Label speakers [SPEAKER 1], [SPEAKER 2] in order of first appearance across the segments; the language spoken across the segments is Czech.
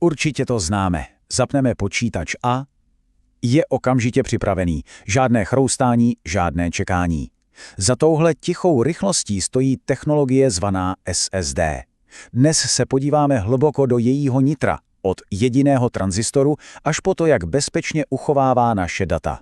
[SPEAKER 1] Určitě to známe. Zapneme počítač a je okamžitě připravený. Žádné chroustání, žádné čekání. Za touhle tichou rychlostí stojí technologie zvaná SSD. Dnes se podíváme hluboko do jejího nitra, od jediného tranzistoru až po to, jak bezpečně uchovává naše data.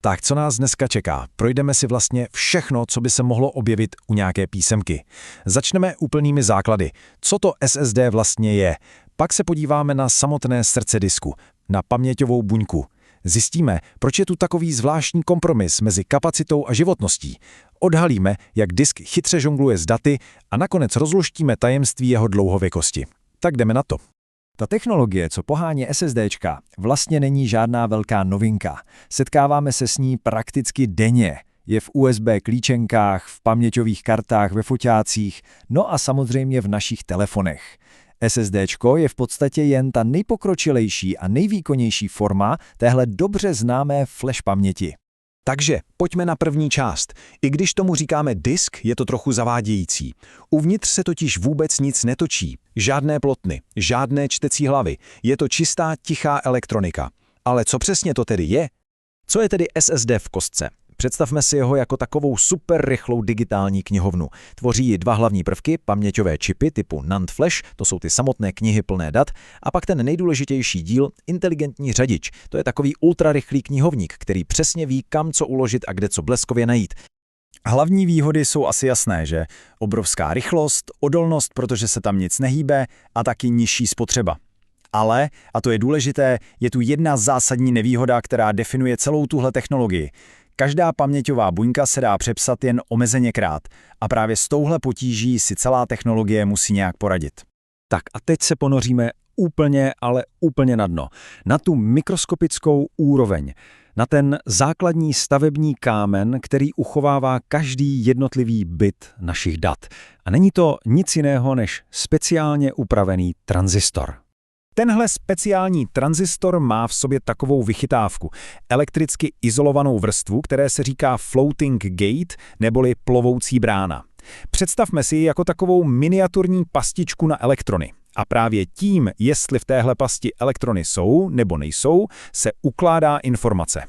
[SPEAKER 2] Tak co nás dneska čeká? Projdeme si vlastně všechno, co by se mohlo objevit u nějaké písemky. Začneme úplnými základy. Co to SSD vlastně je? Pak se podíváme na samotné srdce disku, na paměťovou buňku. Zjistíme, proč je tu takový zvláštní kompromis mezi kapacitou a životností. Odhalíme, jak disk chytře žongluje s daty a nakonec rozluštíme tajemství jeho dlouhověkosti. Tak jdeme na to. Ta technologie, co pohání SSDčka, vlastně není žádná velká novinka. Setkáváme se s ní prakticky denně. Je v USB klíčenkách, v paměťových kartách, ve foťácích, no a samozřejmě v našich telefonech. SSDčko je v podstatě jen ta nejpokročilejší a nejvýkonnější forma téhle dobře známé flash paměti.
[SPEAKER 3] Takže pojďme na první část. I když tomu říkáme disk, je to trochu zavádějící. Uvnitř se totiž vůbec nic netočí. Žádné plotny, žádné čtecí hlavy. Je to čistá, tichá elektronika. Ale co přesně to tedy je? Co je tedy SSD v kostce? Představme si ho jako takovou super rychlou digitální knihovnu. Tvoří ji dva hlavní prvky, paměťové čipy typu NAND Flash, to jsou ty samotné knihy plné dat, a pak ten nejdůležitější díl, inteligentní řadič. To je takový ultrarychlý knihovník, který přesně ví, kam co uložit a kde co bleskově najít.
[SPEAKER 2] Hlavní výhody jsou asi jasné, že? Obrovská rychlost, odolnost, protože se tam nic nehýbe, a taky nižší spotřeba. Ale, a to je důležité, je tu jedna zásadní nevýhoda, která definuje celou tuhle technologii. Každá paměťová buňka se dá přepsat jen omezeněkrát a právě s touhle potíží si celá technologie musí nějak poradit. Tak a teď se ponoříme úplně na dno. Na tu mikroskopickou úroveň. Na ten základní stavební kámen, který uchovává každý jednotlivý bit našich dat. A není to nic jiného než speciálně upravený tranzistor. Tenhle speciální tranzistor má v sobě takovou vychytávku, elektricky izolovanou vrstvu, které se říká floating gate neboli plovoucí brána. Představme si ji jako takovou miniaturní pastičku na elektrony. A právě tím, jestli v téhle pasti elektrony jsou nebo nejsou, se ukládá informace.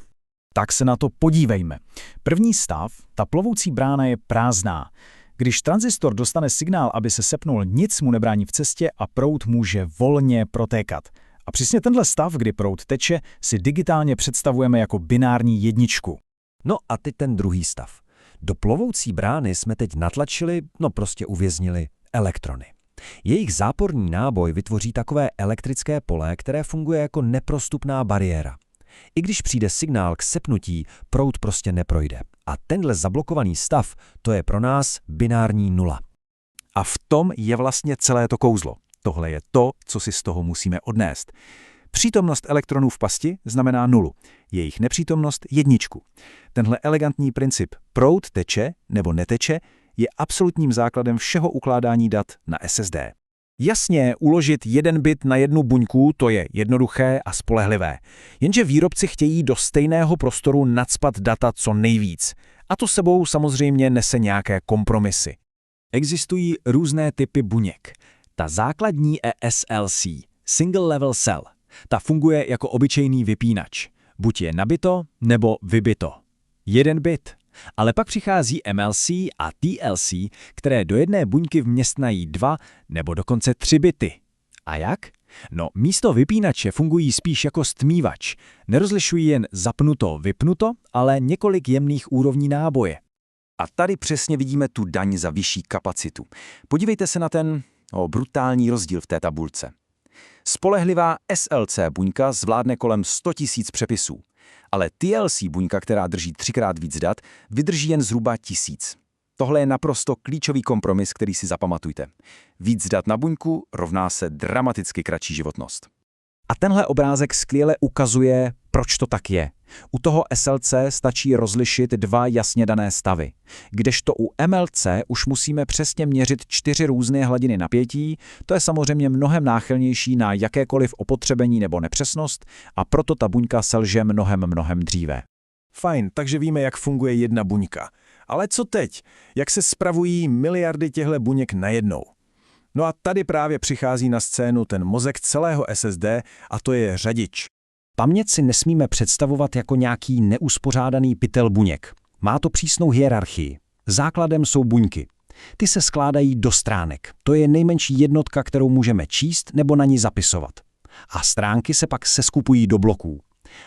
[SPEAKER 2] Tak se na to podívejme. První stav, ta plovoucí brána je prázdná. Když tranzistor dostane signál, aby se sepnul, nic mu nebrání v cestě a proud může volně protékat. A přesně tenhle stav, kdy proud teče, si digitálně představujeme jako binární jedničku.
[SPEAKER 4] No a teď ten druhý stav. Do plovoucí brány jsme teď natlačili, prostě uvěznili elektrony. Jejich záporný náboj vytvoří takové elektrické pole, které funguje jako neprostupná bariéra. I když přijde signál k sepnutí, proud prostě neprojde. A tenhle zablokovaný stav, to je pro nás binární nula.
[SPEAKER 3] A v tom je vlastně celé to kouzlo. Tohle je to, co si z toho musíme odnést. Přítomnost elektronů v pasti znamená nulu, jejich nepřítomnost jedničku. Tenhle elegantní princip proud teče nebo neteče je absolutním základem všeho ukládání dat na SSD. Jasně, uložit jeden bit na jednu buňku, to je jednoduché a spolehlivé. Jenže výrobci chtějí do stejného prostoru nacpat data co nejvíc. A to sebou samozřejmě nese nějaké kompromisy.
[SPEAKER 2] Existují různé typy buněk. Ta základní je SLC, Single Level Cell. Ta funguje jako obyčejný vypínač. Buď je nabito, nebo vybito. Jeden bit. Ale pak přichází MLC a TLC, které do jedné buňky vměstnají 2 nebo dokonce 3 bity. A jak? No, místo vypínače fungují spíš jako stmívač. Nerozlišují jen zapnuto, vypnuto, ale několik jemných úrovní náboje.
[SPEAKER 3] A tady přesně vidíme tu daň za vyšší kapacitu. Podívejte se na ten brutální rozdíl v té tabulce. Spolehlivá SLC buňka zvládne kolem 100 000 přepisů, ale TLC buňka, která drží 3x víc dat, vydrží jen zhruba 1000. Tohle je naprosto klíčový kompromis, který si zapamatujte. Víc dat na buňku rovná se dramaticky kratší životnost.
[SPEAKER 1] A tenhle obrázek skvěle ukazuje, proč to tak je. U toho SLC stačí rozlišit 2 jasně dané stavy. Kdežto u MLC už musíme přesně měřit 4 různé hladiny napětí, to je samozřejmě mnohem náchylnější na jakékoliv opotřebení nebo nepřesnost a proto ta buňka selže mnohem dříve.
[SPEAKER 2] Fajn, takže víme, jak funguje jedna buňka. Ale co teď? Jak se spravují miliardy těchto buněk najednou?
[SPEAKER 3] No a tady právě přichází na scénu ten mozek celého SSD a to je řadič.
[SPEAKER 2] Paměť si nesmíme představovat jako nějaký neuspořádaný pytel buněk. Má to přísnou hierarchii. Základem jsou buňky. Ty se skládají do stránek. To je nejmenší jednotka, kterou můžeme číst nebo na ní zapisovat. A stránky se pak seskupují do bloků.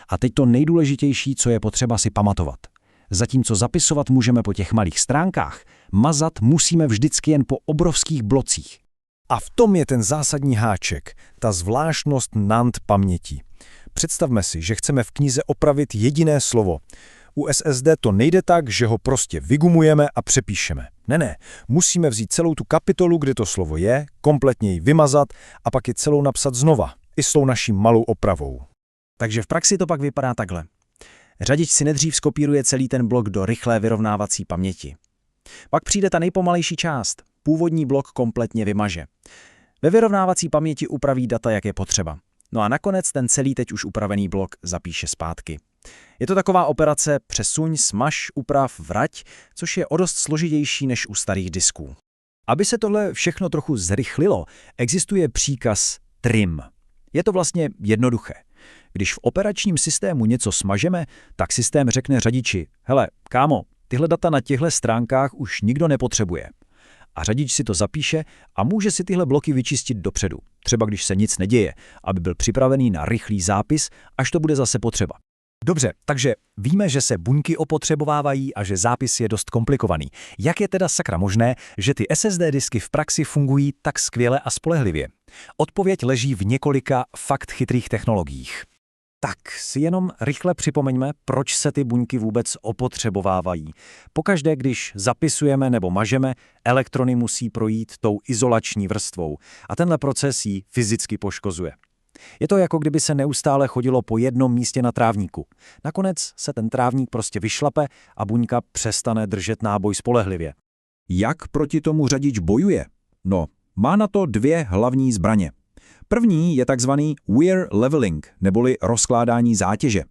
[SPEAKER 2] A teď to nejdůležitější, co je potřeba si pamatovat. Zatímco zapisovat můžeme po těch malých stránkách, mazat musíme vždycky jen po obrovských blocích.
[SPEAKER 3] A v tom je ten zásadní háček, ta zvláštnost NAND paměti. Představme si, že chceme v knize opravit jediné slovo. U SSD to nejde tak, že ho prostě vygumujeme a přepíšeme. Ne, musíme vzít celou tu kapitolu, kde to slovo je, kompletně ji vymazat a pak ji celou napsat znova, i s tou naší malou opravou.
[SPEAKER 1] Takže v praxi to pak vypadá takhle. Řadič si nejdřív skopíruje celý ten blok do rychlé vyrovnávací paměti. Pak přijde ta nejpomalejší část. Původní blok kompletně vymaže. Ve vyrovnávací paměti upraví data, jak je potřeba. No a nakonec ten celý teď už upravený blok zapíše zpátky. Je to taková operace přesuň, smaž, uprav, vrať, což je o dost složitější než u starých disků.
[SPEAKER 2] Aby se tohle všechno trochu zrychlilo, existuje příkaz trim. Je to vlastně jednoduché. Když v operačním systému něco smažeme, tak systém řekne řadiči, hele, kámo, tyhle data na těchto stránkách už nikdo nepotřebuje. A řadič si to zapíše a může si tyhle bloky vyčistit dopředu, třeba když se nic neděje, aby byl připravený na rychlý zápis, až to bude zase potřeba. Dobře, takže víme, že se buňky opotřebovávají a že zápis je dost komplikovaný. Jak je teda sakra možné, že ty SSD disky v praxi fungují tak skvěle a spolehlivě? Odpověď leží v několika fakt chytrých technologiích. Tak si jenom rychle připomeňme, proč se ty buňky vůbec opotřebovávají. Pokaždé, když zapisujeme nebo mažeme, elektrony musí projít tou izolační vrstvou a tenhle proces ji fyzicky poškozuje. Je to jako kdyby se neustále chodilo po jednom místě na trávníku. Nakonec se ten trávník prostě vyšlape a buňka přestane držet náboj spolehlivě.
[SPEAKER 3] Jak proti tomu řadič bojuje? No, má na to dvě hlavní zbraně. První je takzvaný wear leveling, neboli rozkládání zátěže.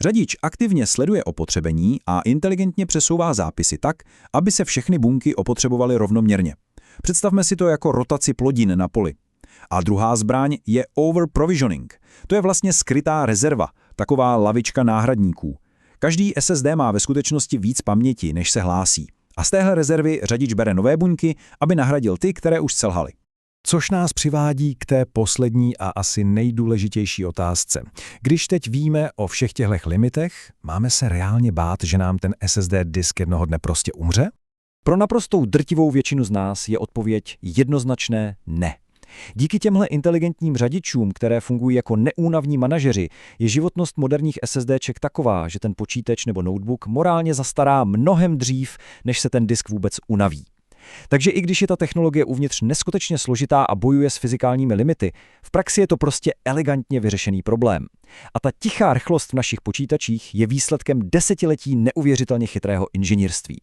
[SPEAKER 3] Řadič aktivně sleduje opotřebení a inteligentně přesouvá zápisy tak, aby se všechny buňky opotřebovaly rovnoměrně. Představme si to jako rotaci plodin na poli. A druhá zbraň je overprovisioning. To je vlastně skrytá rezerva, taková lavička náhradníků. Každý SSD má ve skutečnosti víc paměti, než se hlásí. A z téhle rezervy řadič bere nové buňky, aby nahradil ty, které už selhaly. Což nás přivádí k té poslední a asi nejdůležitější otázce. Když teď víme o všech těchto limitech, máme se reálně bát, že nám ten SSD disk jednoho dne prostě umře?
[SPEAKER 2] Pro naprostou drtivou většinu z nás je odpověď jednoznačné ne. Díky těmhle inteligentním řadičům, které fungují jako neúnavní manažeři, je životnost moderních SSDček taková, že ten počítač nebo notebook morálně zastará mnohem dřív, než se ten disk vůbec unaví. Takže i když je ta technologie uvnitř neskutečně složitá a bojuje s fyzikálními limity, v praxi je to prostě elegantně vyřešený problém. A ta tichá rychlost v našich počítačích je výsledkem desetiletí neuvěřitelně chytrého inženýrství.